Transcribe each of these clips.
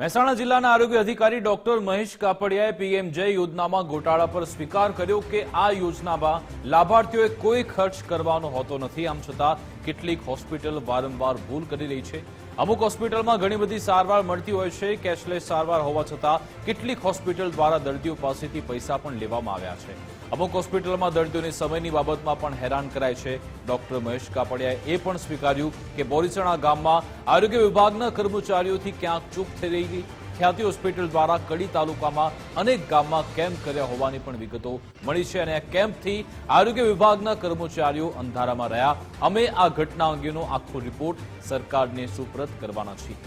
મહેસાણા જિલ્લાના આરોગ્ય અધિકારી ડોક્ટર મહેશ કાપડિયાએ પીએમજય યોજનામાં ગોટાળા પર સ્વીકાર કર્યો કે આ યોજનામાં લાભાર્થીઓએ કોઈ ખર્ચ કરવાનો હોતો નથી। આમ છતાં કેટલીક હોસ્પિટલ વારંવાર ભૂલ કરી રહી છે। અમુક હોસ્પિટલમાં ઘણી બધી સારવાર મળતી હોય છે। કેશલેસ સારવાર હોવા છતાં કેટલીક હોસ્પિટલ દ્વારા દર્દીઓ પાસેથી પૈસા પણ લેવામાં આવ્યા છે। અમુક હોસ્પિટલમાં દર્દીઓની સમયની બાબતમાં પણ હેરાન કરાય છે। ડોક્ટર મહેશ કાપડિયાએ એ પણ સ્વીકાર્યું કે બોરીસણા ગામમાં આરોગ્ય વિભાગના કર્મચારીઓથી ક્યાંક ચૂક થઈ રહી। ખ્યાતિ હોસ્પિટલ દ્વારા કડી તાલુકામાં અનેક ગામમાં કેમ્પ કર્યા હોવાની પણ વિગતો મળી છે અને આ કેમ્પથી આરોગ્ય વિભાગના કર્મચારીઓ અંધારામાં રહ્યા। અમે આ ઘટના અંગેનો આખો રિપોર્ટ સરકારને સુપરત કરવાના છીએ।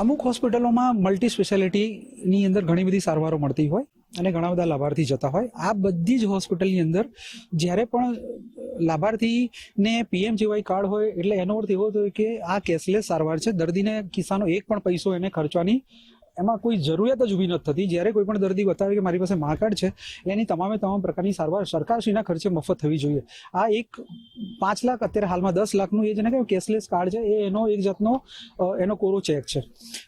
અમુક હોસ્પિટલોમાં મલ્ટી સ્પેશિયાલિટીની અંદર ઘણી બધી સારવારો મળતી હોય અને ઘણા બધા લાભાર્થી જતા હોય। આ બધી જ હોસ્પિટલની અંદર જ્યારે પણ લાભાર્થીને પીએમજેવાય કાર્ડ હોય એટલે એનો અર્થ એવો થયો કે આ કેશલેસ સારવાર છે। દર્દીને ખિસ્સાનો એક પણ પૈસો એને ખર્ચવાની એમાં કોઈ જરૂરિયાત જ ઊભી નથી થતી। જ્યારે કોઈ પણ દર્દી બતાવે કે મારી પાસે મા કાર્ડ છે એની તમામે તમામ પ્રકારની સારવાર સરકારશ્રીના ખર્ચે મફત થવી જોઈએ। આ એક 5 લાખ અત્યારે હાલમાં 10 લાખનું એ જેને કહ્યું કેશલેસ કાર્ડ છે એ એનો એક જાતનો એનો કોરો ચેક છે।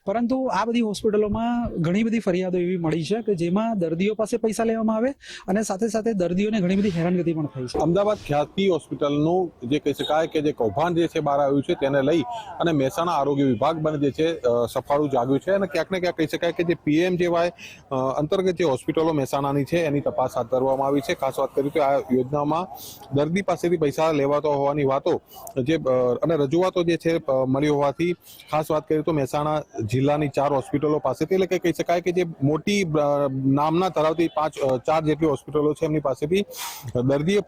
પરંતુ આ બધી હોસ્પિટલોમાં ઘણી બધી ફરિયાદો એવી મળી છે કે જેમાં દર્દીઓ પાસે પૈસા લેવામાં આવે અને સાથે સાથે દર્દીઓને ઘણી બધી હેરાનગતિ પણ થઈ છે। અમદાવાદ ખ્યાતિ હોસ્પિટલનું જે કહી શકાય કે જે કૌભાંડ જે છે બહાર આવ્યું છે તેને લઈ અને મહેસાણા આરોગ્ય વિભાગ પણ જે છે સફાળું જાગ્યું છે અને ક્યાંક ને ક્યાંક કહી શકાય કે જે પીએમજેવાય અંતર્ગત જે હોસ્પિટલો મહેસાણાની છે એની તપાસ હાથ ધરવામાં આવી છે। ખાસ વાત કરીએ તો આ યોજનામાં દર્દી પાસેથી પૈસા લેવાતો હોવાની વાતો જે અને રજૂઆતો જે છે મળી હોવાથી ખાસ વાત કરીએ તો મહેસાણા જિલ્લાની 4 હોસ્પિટલો પાસેથી એટલે કે કહી શકાય કે જે મોટી નામના ધરાવતી 4 જેટલી હોસ્પિટલો છે એમની પાસેથી દર્દીએ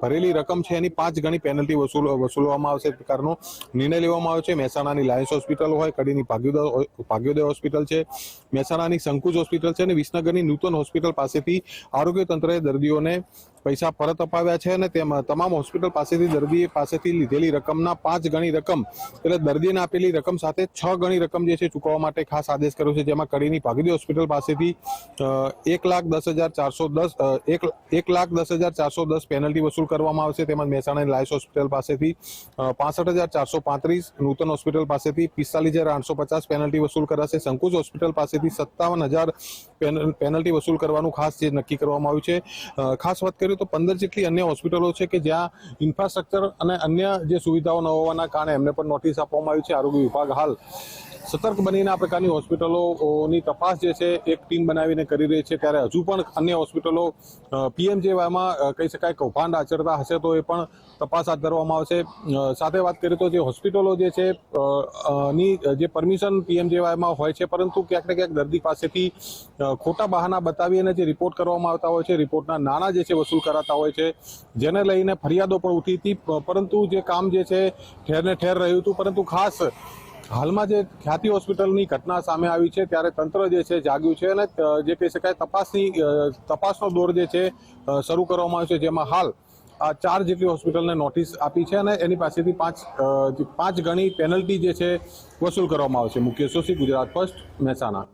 ભરેલી રકમ છે એની 5 ગણી પેનલ્ટી વસૂલવામાં આવશે એ પ્રકારનો નિર્ણય લેવામાં આવ્યો છે। મહેસાણાની લાયન્સ હોસ્પિટલ હોય, કડીની ભાગ્યોદય હોસ્પિટલ છે, મહેસાણાની સંકુજ હોસ્પિટલ છે અને વિસનગરની નૂતન હોસ્પિટલ પાસેથી આરોગ્ય તંત્રએ દર્દીઓને પૈસા પરત અપાવ્યા છે અને તેમાં તમામ હોસ્પિટલ પાસેથી દર્દી પાસેથી લીધેલી રકમના 5 ગણી રકમ એટલે દર્દીને આપેલી રકમ સાથે 6 ગણી રકમ જે છે ચૂકવવા માટે ખાસ આદેશ કર્યો છે। જેમાં કડીની ભાગ્યોદય હોસ્પિટલ પાસેથી 1,10,410 પેનલ્ટી વસૂલ કરવામાં આવશે। તેમજ મહેસાણાની લાયન્સ હોસ્પિટલ પાસેથી 65,435, નૂતન હોસ્પિટલ પાસેથી 45,850 પેનલ્ટી વસૂલ કરાશે। સંકુજ હોસ્પિટલ પાસેથી 57,000 પેનલ્ટી વસૂલ કરવાનું ખાસ જે નક્કી કરવામાં આવ્યું છે। ખાસ વાત કરીએ તો 15 જેટલી અન્ય હોસ્પિટલો છે કે જ્યાં ઇન્ફ્રાસ્ટ્રક્ચર અને અન્ય જે સુવિધાઓ ન હોવાના કારણે એમને પણ નોટિસ આપવામાં આવી છે। આરોગ્ય વિભાગ હાલ સતર્ક બનીને આ પ્રકારની હોસ્પિટલોની તપાસ જે છે એક ટીમ બનાવીને કરી રહી છે। ત્યારે હજુ પણ અન્ય હોસ્પિટલો પીએમજેવાયમાં કહી શકાય કૌભાંડ આચરતા હશે તો એ પણ તપાસ હાથ ધરવામાં આવશે। સાથે વાત કરીએ તો જે હોસ્પિટલો જે છે ની જે પરમિશન પીએમજેવાયમાં હોય છે પરંતુ ક્યાંક ને ક્યાંક દર્દી પાસેથી ખોટા બહાના બતાવી અને જે રિપોર્ટ કરવામાં આવતા હોય છે રિપોર્ટના નાણાં જે છે વસૂલ કરાતા હોય છે જેને લઈને ફરિયાદો પણ ઉઠી હતી પરંતુ જે કામ જે છે ઠેર ને ઠેર રહ્યું હતું। પરંતુ ખાસ હાલમાં જે ખ્યાતિ હોસ્પિટલની ઘટના સામે આવી છે ત્યારે તંત્ર જે છે જાગ્યું છે અને જે કહી શકાય તપાસનો દોર જે છે શરૂ કરવામાં આવ્યો છે। જેમાં હાલ આ 4 જેટલી હોસ્પિટલને નોટિસ આપી છે અને એની પાસેથી 5 ગણી પેનલ્ટી જે છે વસૂલ કરવામાં આવશે। મુકેશ જોશી, ગુજરાત ફર્સ્ટ, મહેસાણા।